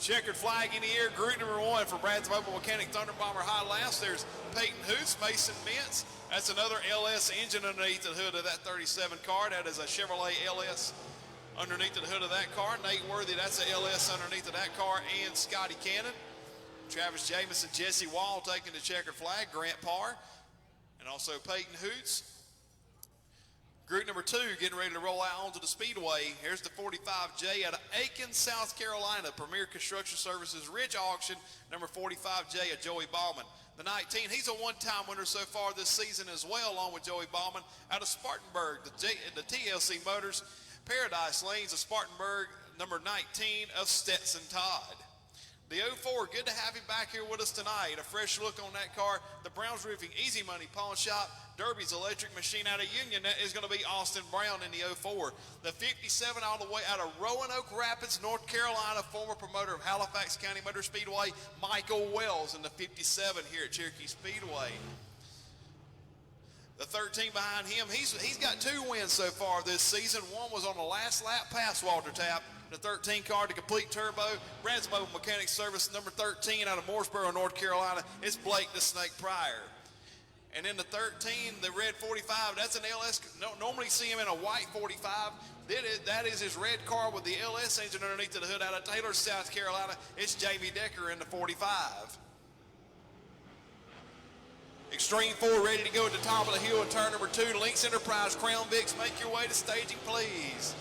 Checkered flag in the air, group number 1 for Brad's Mobile Mechanic Thunder Bomber High Laps. There's Peyton Hoots, Mason Mintz. That's another LS engine underneath the hood of that 37 car. That is a Chevrolet LS underneath the hood of that car. Nate Worthy, that's a LS underneath of that car, and Scotty Cannon. Travis Jamison, Jesse Wall taking the checkered flag, Grant Parr, and also Peyton Hoots. Group number 2 getting ready to roll out onto the Speedway. Here's the 45J out of Aiken, South Carolina. Premier Construction Services Ridge Auction, number 45J of Joey Ballman. The 19, he's a one-time winner so far this season as well, along with Joey Ballman. Out of Spartanburg, the TLC Motors, Paradise Lanes of Spartanburg, number 19 of Stetson Todd. The 04, good to have him back here with us tonight. A fresh look on that car. The Browns Roofing Easy Money Pawn Shop, Derby's Electric Machine out of Union. That is going to be Austin Brown in the 04. The 57 all the way out of Roanoke Rapids, North Carolina, former promoter of Halifax County Motor Speedway, Michael Wells in the 57 here at Cherokee Speedway. The 13 behind him, he's got 2 wins so far this season. One was on the last lap past Walter Tapp. The 13 car to complete turbo. Brad's Mobile Mechanic Service, number 13 out of Mooresboro, North Carolina. It's Blake the Snake Pryor. And then the 13, the red 45, that's an LS. Normally see him in a white 45. That is his red car with the LS engine underneath the hood out of Taylor, South Carolina. It's Jamie Decker in the 45. Extreme 4 ready to go at the top of the hill at turn number 2. Lynx Enterprise, Crown Vics, make your way to staging, please.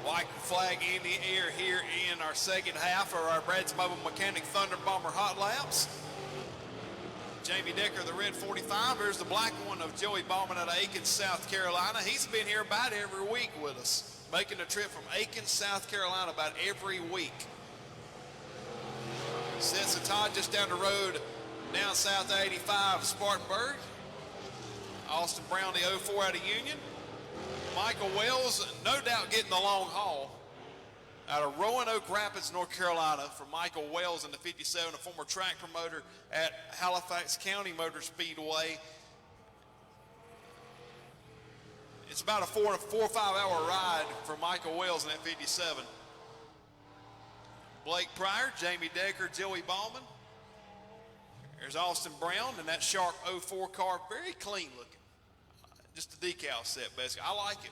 White flag in the air here in our second half for our Brad's Mobile Mechanic Thunder Bomber Hot Laps. Jamie Decker, the red 45. Here's the black one of Joey Ballman out of Aiken, South Carolina. He's been here about every week with us, making the trip from Aiken, South Carolina about every week. Stetson Todd just down the road, down south of 85, Spartanburg. Austin Brown, the 04 out of Union. Michael Wells, no doubt getting the long haul out of Roanoke Rapids, North Carolina, for Michael Wells in the 57, a former track promoter at Halifax County Motor Speedway. It's about a 4 or 5 hour ride for Michael Wells in that 57. Blake Pryor, Jamie Decker, Joey Ballman. There's Austin Brown in that Shark 04 car, very clean looking. Just the decal set, basically. I like it.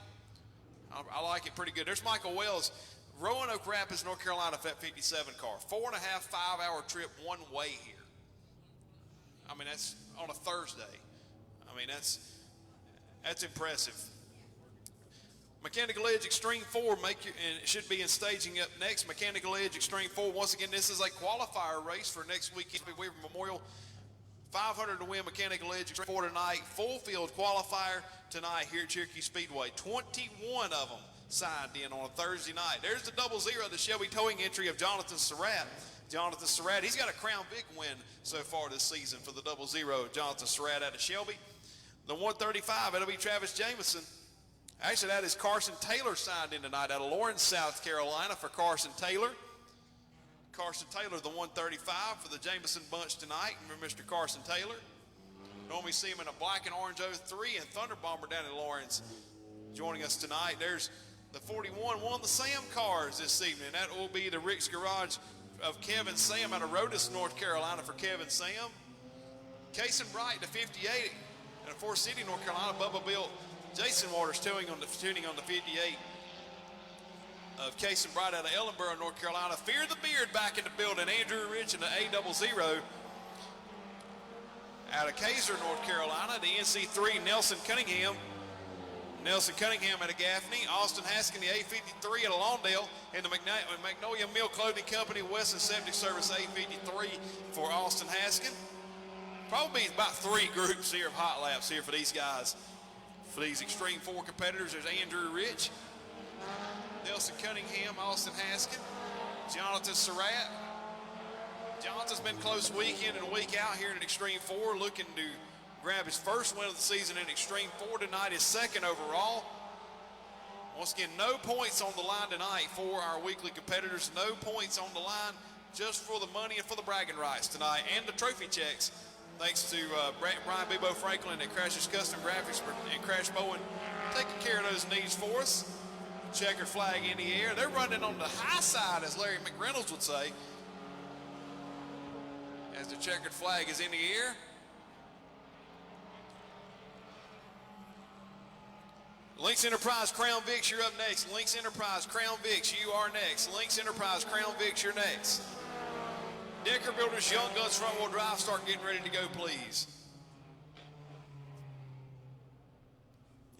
I like it pretty good. There's Michael Wells, Roanoke Rapids, North Carolina, for that 57 car. 4.5, 5 hour trip one way here. I mean, that's on a Thursday. I mean, that's impressive. Mechanical Edge Extreme 4, and it should be in staging up next. Mechanical Edge Extreme 4, once again, this is a qualifier race for next weekend. Weaver Memorial. 500 to win Mechanical Edge Extreme 4 tonight. Full field qualifier tonight here at Cherokee Speedway. 21 of them signed in on a Thursday night. There's the 00, the Shelby towing entry of Jonathan Surratt. Jonathan Surratt, he's got a Crown Vic win so far this season for the 00. Jonathan Surratt out of Shelby. The 135, that'll be Travis Jamison. Actually, that is Carson Taylor signed in tonight out of Lawrence, South Carolina for Carson Taylor. Carson Taylor, the 135 for the Jameson bunch tonight. Remember Mr. Carson Taylor? Normally see him in a black and orange 03 and Thunder Bomber down in Lawrence. Joining us tonight, there's the 41, one of the Sam cars this evening. That will be the Rick's Garage of Kevin Sam out of Rhodus, North Carolina for Kevin Sam. Cason Bright, the 58, out of Forest City, North Carolina. Bubba built Jason Waters tuning on the 58. Of Cason Bright out of Ellenboro, North Carolina. Fear the Beard back in the building. Andrew Rich in the A00 out of Kaiser, North Carolina. The NC3, Nelson Cunningham. Nelson Cunningham out of Gaffney. Austin Haskin, the A53 out of Lawndale. And the Magnolia Mill Clothing Company, Western Septic Service A53 for Austin Haskin. probably about 3 groups here of hot laps here for these guys. For these Extreme 4 competitors, there's Andrew Rich, Nelson Cunningham, Austin Haskin, Jonathan Surratt. Jonathan's been close week in and week out here in Extreme 4, looking to grab his first win of the season in Extreme 4 tonight, his second overall. Once again, no points on the line tonight for our weekly competitors. No points on the line, just for the money and for the bragging rights tonight and the trophy checks. Thanks to Brian Bebo Franklin at Crash's Custom Graphics and Crash Bowen taking care of those needs for us. Checkered flag in the air. They're running on the high side, as Larry McReynolds would say, as the checkered flag is in the air. Lynx Enterprise, Crown Vics, you're up next. Lynx Enterprise, Crown Vics, you are next. Lynx Enterprise, Crown Vics, you're next. Decker Builders, Young Guns, front wheel drive, start getting ready to go, please.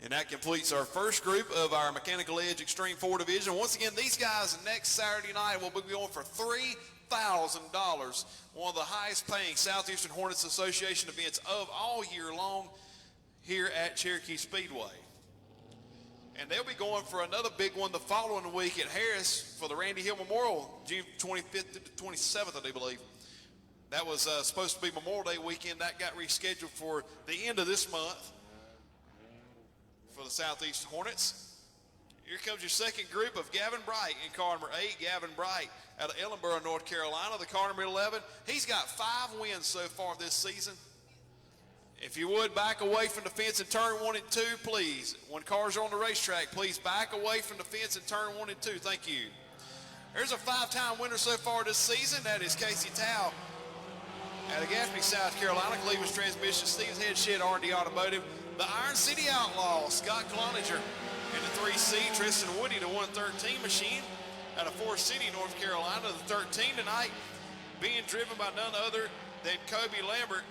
And that completes our first group of our Mechanical Edge Extreme 4 division. Once again, these guys next Saturday night will be going for $3,000, one of the highest paying Southeastern Hornets Association events of all year long here at Cherokee Speedway. And they'll be going for another big one the following week at Harris for the Randy Hill Memorial, June 25th to the 27th, I do believe. That was supposed to be Memorial Day weekend. That got rescheduled for the end of this month for the Southeast Hornets. Here comes your second group of Gavin Bright in car number 8. Gavin Bright out of Ellenboro, North Carolina, the car number 11. He's got 5 wins so far this season. If you would, back away from the fence and turn 1 and 2, please. When cars are on the racetrack, please back away from the fence and turn 1 and 2. Thank you. There's a 5-time winner so far this season. That is Casey Tao out of Gaffney, South Carolina. Cleveland's Transmission, Stevens Head Shed, R&D Automotive. The Iron City Outlaw, Scott Cloninger. In the 3C, Tristan Woody, the 113 machine out of Forest City, North Carolina. The 13 tonight being driven by none other than Kobe Lambert.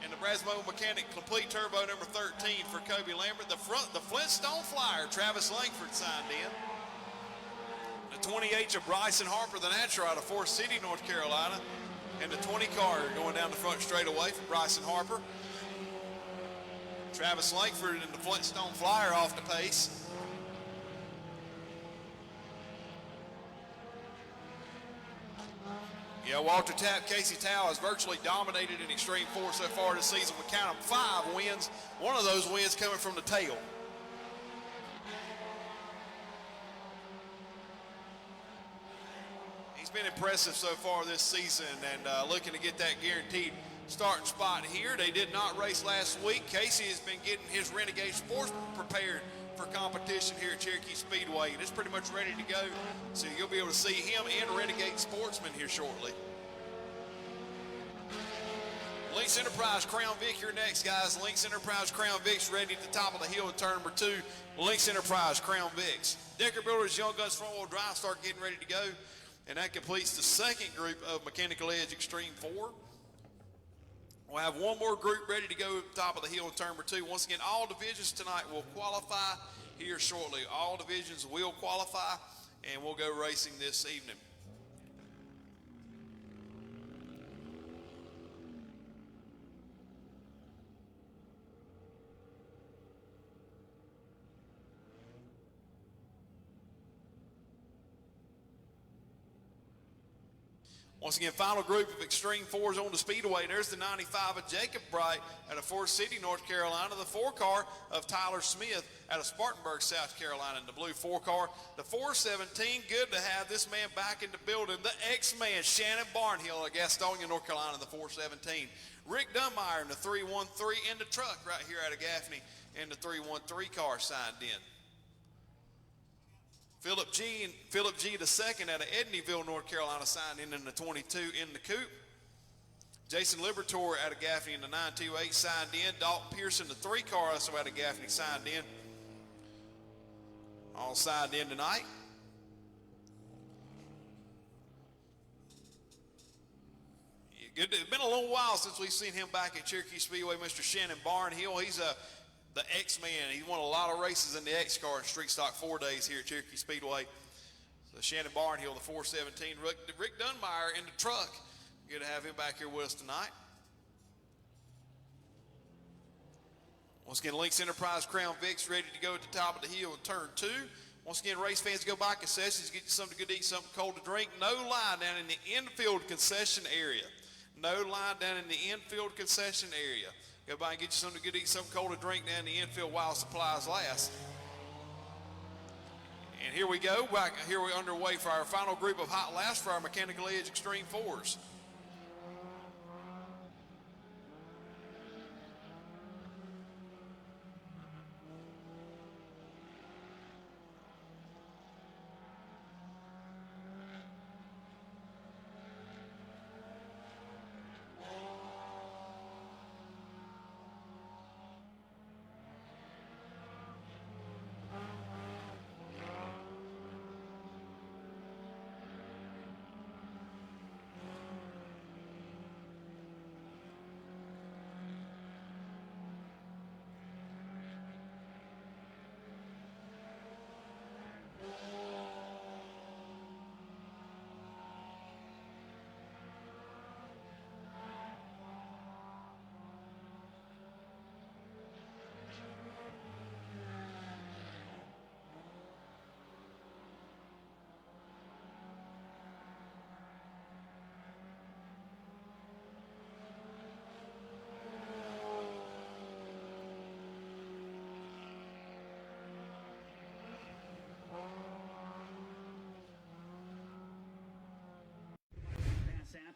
And the Brasmo Mechanic Complete Turbo number 13 for Kobe Lambert. The Flintstone Flyer, Travis Langford signed in. The 28 of Bryson Harper, the Natural out of Forest City, North Carolina. And the 20 car going down the front straightaway for Bryson Harper. Travis Langford and the Flintstone Flyer off the pace. Yeah, Walter Tapp, Casey Tao has virtually dominated in Extreme 4 so far this season. We count them 5 wins. One of those wins coming from the tail. He's been impressive so far this season and looking to get that guaranteed starting spot here. They did not race last week. Casey has been getting his Renegade Sports prepared for competition here at Cherokee Speedway, and it's pretty much ready to go. So you'll be able to see him and Renegade Sportsman here shortly. Lynx Enterprise, Crown Vic, you're next, guys. Lynx Enterprise, Crown Vic's ready at the top of the hill in turn number 2. Lynx Enterprise, Crown Vic's. Decker Builders, Young Guns, front wheel drive, start getting ready to go. And that completes the second group of Mechanical Edge Extreme 4. We'll have one more group ready to go at the top of the hill in turn number 2. Once again, all divisions tonight will qualify here shortly. All divisions will qualify, and we'll go racing this evening. Once again, final group of Extreme 4s on the Speedway. There's the 95 of Jacob Bright out of Forest City, North Carolina. The 4 car of Tyler Smith out of Spartanburg, South Carolina. In the blue 4 car. The 417, good to have this man back in the building. The X-Man, Shannon Barnhill of Gastonia, North Carolina, the 417. Rick Dunmeyer in the 313 in the truck right here out of Gaffney in the 313 car signed in. Philip G. the second out of Edneyville, North Carolina, signed in the 22 in the coupe. Jason Libertor out of Gaffney in the 928 signed in. Dalton Pearson, the 3 car, also out of Gaffney, signed in. All signed in tonight. Good. It's been a little while since we've seen him back at Cherokee Speedway, Mr. Shannon Barnhill. He's the X-Man. He won a lot of races in the X-car in Street Stock 4 days here at Cherokee Speedway. So Shannon Barnhill, the 417. Rick Dunmeyer in the truck. Good to have him back here with us tonight. Once again, Lynx Enterprise Crown Vic's ready to go at the top of the hill in turn 2. Once again, race fans, go by concessions, get you something good to eat, something cold to drink. No line down in the infield concession area. No line down in the infield concession area. Go by and get you something good to eat, something cold to drink down in the infield while supplies last. And here we go. Here we're underway for our final group of hot laps for our Mechanical Edge Extreme 4s.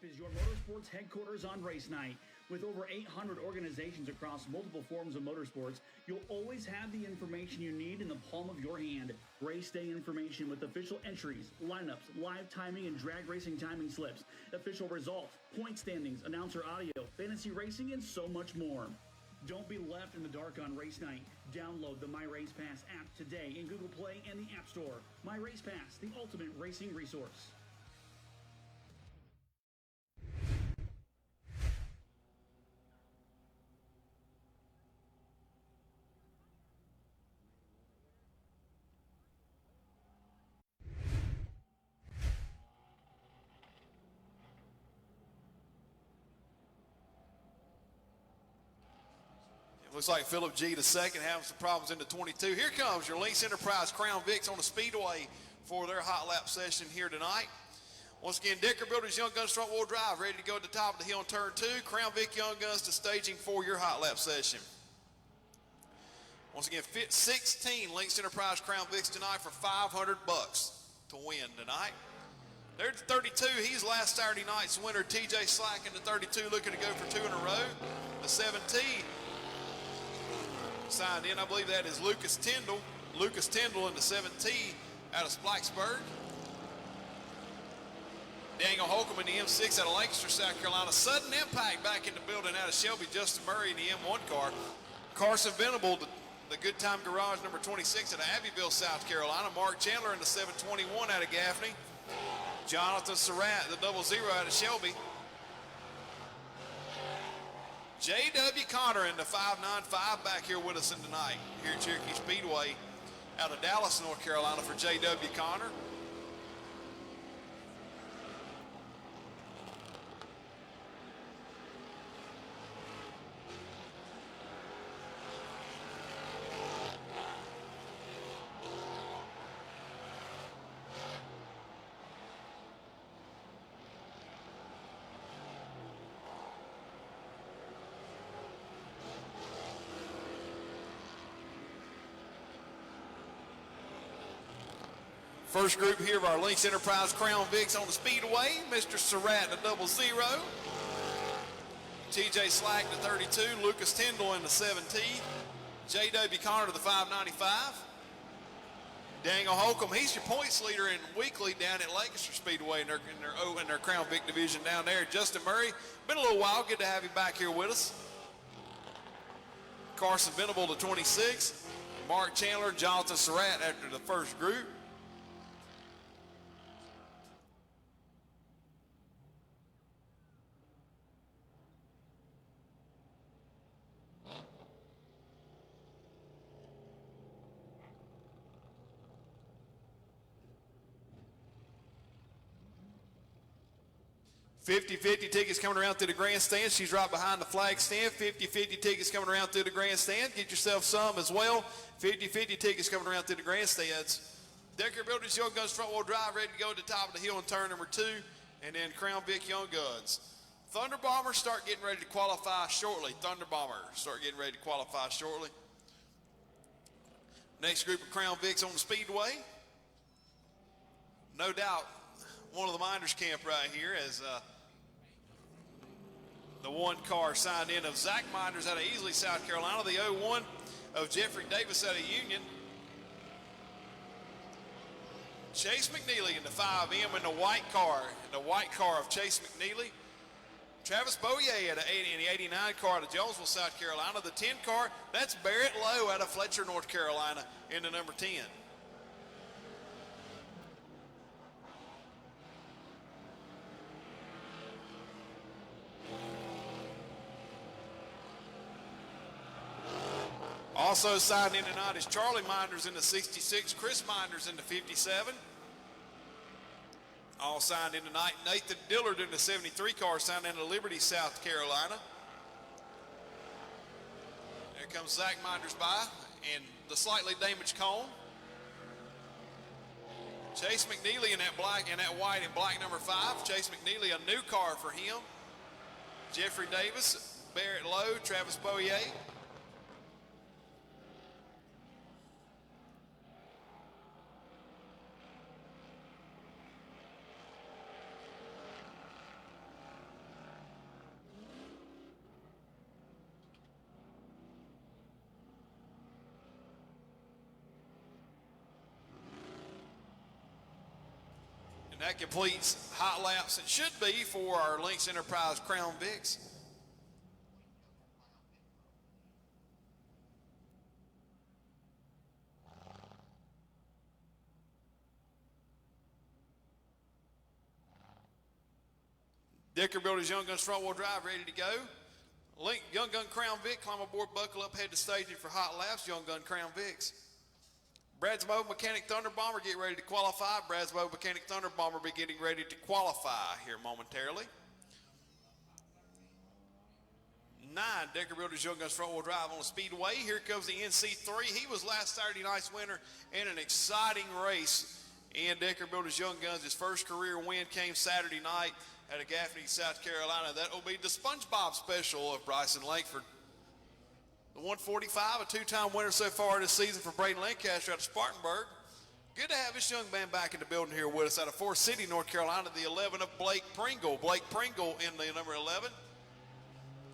Is your motorsports headquarters on race night. With over 800 organizations across multiple forms of motorsports, you'll always have the information you need in the palm of your hand. Race day information with official entries, lineups, live timing and drag racing timing slips, official results, point standings, announcer audio, fantasy racing, and so much more. Don't be left in the dark on race night. Download the My Race Pass app today in Google Play and the App Store. My Race Pass, the ultimate racing resource. Looks like Philip G. II having some problems in the 22. Here comes your Lynx Enterprise Crown Vics on the Speedway for their hot lap session here tonight. Once again, Decker Builders Young Guns front wheel drive ready to go at the top of the hill in turn 2. Crown Vic Young Guns to staging for your hot lap session. Once again, 16 Lynx Enterprise Crown Vics tonight for $500 to win tonight. There's the 32. He's last Saturday night's winner, TJ Slack in the 32, looking to go for 2 in a row. The 17 signed in, I believe that is Lucas Tyndall. Lucas Tyndall in the 7T out of Spikesburg. Daniel Holcomb in the M6 out of Lancaster, South Carolina. Sudden impact back in the building out of Shelby. Justin Murray in the M1 car. Carson Venable, the Good Time Garage number 26 out of Abbeville, South Carolina. Mark Chandler in the 721 out of Gaffney. Jonathan Surratt, the 00 out of Shelby. J.W. Connor in the 595 back here with us in tonight here at Cherokee Speedway out of Dallas, North Carolina for J.W. Connor. First group here of our Lynx Enterprise Crown Vics on the Speedway. Mr. Surratt, the 00. TJ Slack, the 32. Lucas Tyndall in the 7T. J.W. Connor, the 595. Daniel Holcomb, he's your points leader in weekly down at Lancaster Speedway in their Crown Vic division down there. Justin Murray, been a little while. Good to have you back here with us. Carson Venable, the 26. Mark Chandler, Jonathan Surratt after the first group. 50-50 tickets coming around through the grandstand. She's right behind the flag stand. 50-50 tickets coming around through the grandstand. Get yourself some as well. 50-50 tickets coming around through the grandstands. Decker Builders Young Guns front wheel drive ready to go to the top of the hill in turn number 2. And then Crown Vic Young Guns. Thunder Bombers start getting ready to qualify shortly. Thunder Bomber start getting ready to qualify shortly. Next group of Crown Vics on the Speedway. No doubt one of the miners camp right here as the one car signed in of Zach Minders out of Easley, South Carolina. The 01 of Jeffrey Davis out of Union. Chase McNeely in the 5M in the white car. Of Chase McNeely. Travis Boyer in the 89 car out of Jonesville, South Carolina. The 10 car, that's Barrett Lowe out of Fletcher, North Carolina in the number 10. Also signed in tonight is Charlie Minders in the 66, Chris Minders in the 57. All signed in tonight. Nathan Dillard in the 73 car signed in to Liberty, South Carolina. There comes Zach Minders by and the slightly damaged cone. Chase McNeely in that white and black number 5. Chase McNeely, a new car for him. Jeffrey Davis, Barrett Lowe, Travis Boyer. And that completes hot laps. It should be for our Lynx Enterprise Crown Vics. Decker Builders Young Guns front wheel drive ready to go. Link Young Gun Crown Vic, climb aboard, buckle up, head to staging for hot laps. Young Gun Crown Vics. Brad's Mobile Mechanic Thunder Bomber get ready to qualify. Brad's Mobile Mechanic Thunder Bomber be getting ready to qualify here momentarily. 9, Decker Builders Young Guns front wheel drive on the Speedway. Here comes the NC3. He was last Saturday night's winner in an exciting race in Decker Builders Young Guns. His first career win came Saturday night out of Gaffney, South Carolina. That will be the SpongeBob special of Bryson Langford. The 145, a 2-time winner so far this season for Braden Lancaster out of Spartanburg. Good to have this young man back in the building here with us out of Forest City, North Carolina. The 11 of Blake Pringle. Blake Pringle in the number 11.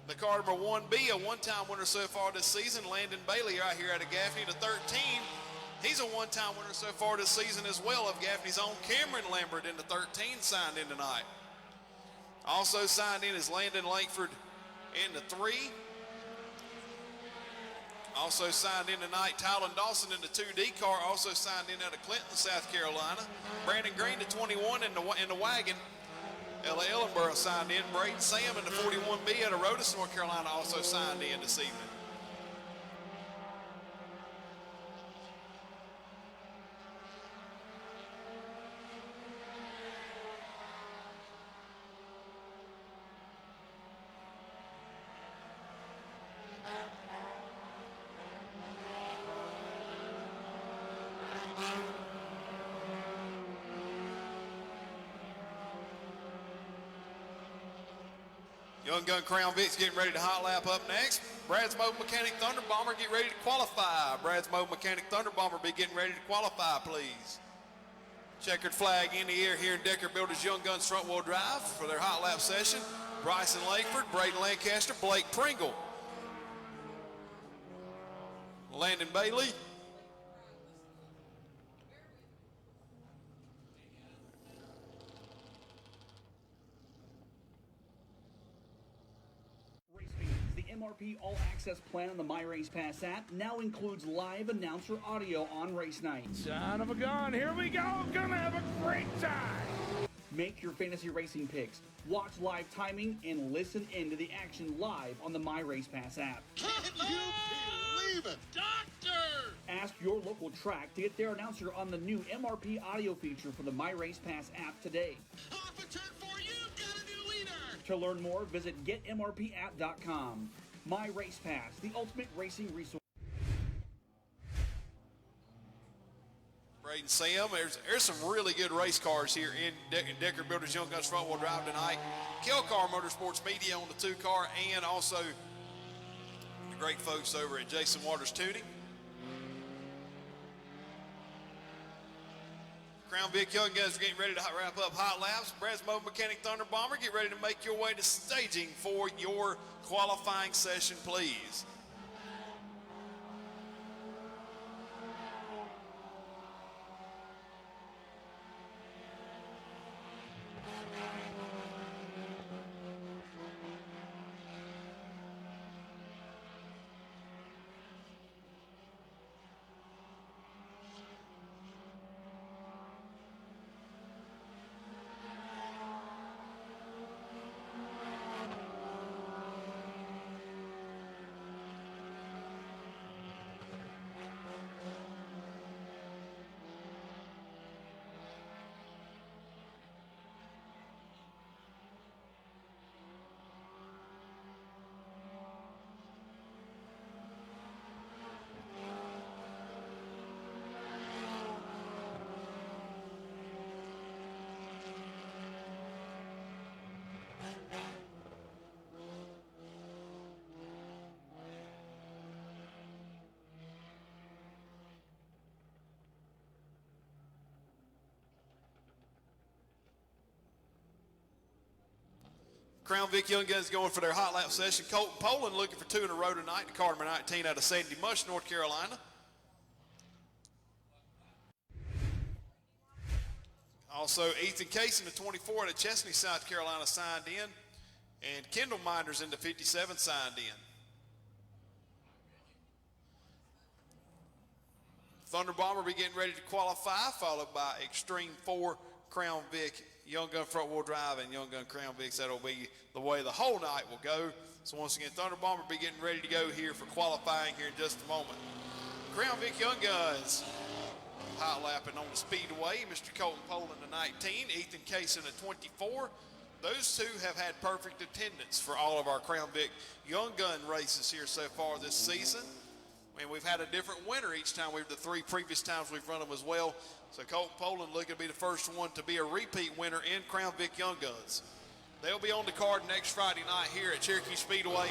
The car number 1B, a 1-time winner so far this season. Landon Bailey right here out of Gaffney. The 13, he's a 1-time winner so far this season as well of Gaffney's own Cameron Lambert in the 13 signed in tonight. Also signed in is Landon Langford in the 3. Also signed in tonight, Tylen Dawson in the 2D car. Also signed in out of Clinton, South Carolina. Brandon Green, the 21 in the wagon. Ella Ellenborough signed in. Braden Sam in the 41B out of Rhodes, North Carolina, also signed in this evening. Young Gun Crown Vics getting ready to hot lap up next. Brad's Mobile Mechanic Thunder Bomber get ready to qualify. Brad's Mobile Mechanic Thunder Bomber be getting ready to qualify, please. Checkered flag in the air here in Decker Builders Young Guns front wheel drive for their hot lap session. Bryson Langford, Braden Lancaster, Blake Pringle, Landon Bailey, MRP All Access plan on the My Race Pass app now includes live announcer audio on race night. Son of a gun, here we go, gonna have a great time. Make your fantasy racing picks, watch live timing, and listen into the action live on the My Race Pass app. Can you believe it? Doctor! Ask your local track to get their announcer on the new MRP audio feature for the My Race Pass app today. Off a turn 4, you've got a new leader! To learn more, visit getmrpapp.com. My Race Pass, the ultimate racing resource. Braden Sam, there's some really good race cars here in Decker Builders Young Guns front wheel drive tonight. Kilcar Motorsports Media on the 2-car, and also the great folks over at Jason Waters Tuning. Crown Vic Young Guns are getting ready to wrap up hot laps. Brasmo Mechanic Thunder Bomber, get ready to make your way to staging for your qualifying session, please. Crown Vic Young Guns going for their hot lap session. Colton Poland looking for 2 in a row tonight. The car number 19 out of Sandy Mush, North Carolina. Also, Ethan Case in the 24 out of Chesney, South Carolina signed in. And Kendall Minders in the 57 signed in. Thunder Bomber be getting ready to qualify, followed by Extreme 4 Crown Vic Young Gun front wheel drive and Young Gun Crown Vics. That'll be the way the whole night will go. So once again, Thunder Bomber be getting ready to go here for qualifying here in just a moment. Crown Vic Young Guns hot lapping on the Speedway. Mr. Colton Poland in the 19, Ethan Case in the 24. Those two have had perfect attendance for all of our Crown Vic Young Gun races here so far this season. And we've had a different winner each time. The 3 previous times we've run them as well. So Colton Poland looking to be the first one to be a repeat winner in Crown Vic Young Guns. They'll be on the card next Friday night here at Cherokee Speedway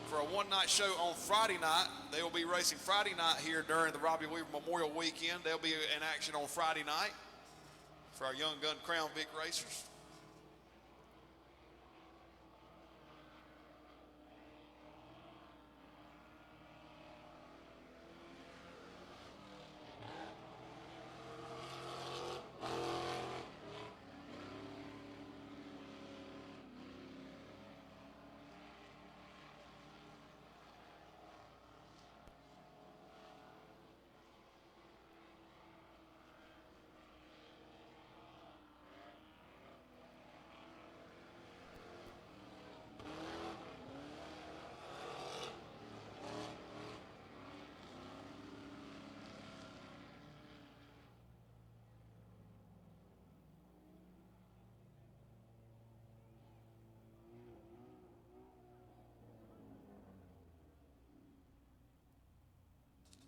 for a one-night show on Friday night. They will be racing Friday night here during the Robbie Weaver Memorial Weekend. They'll be in action on Friday night for our Young Gun Crown Vic racers.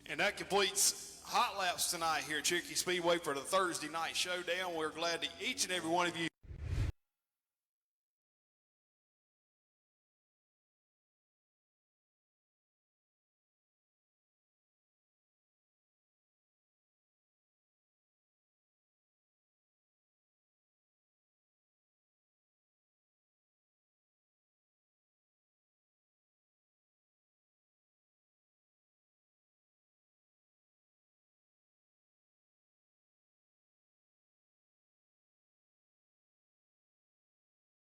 And that completes hot laps tonight here at Cherokee Speedway for the Thursday night showdown. We're glad that each and every one of you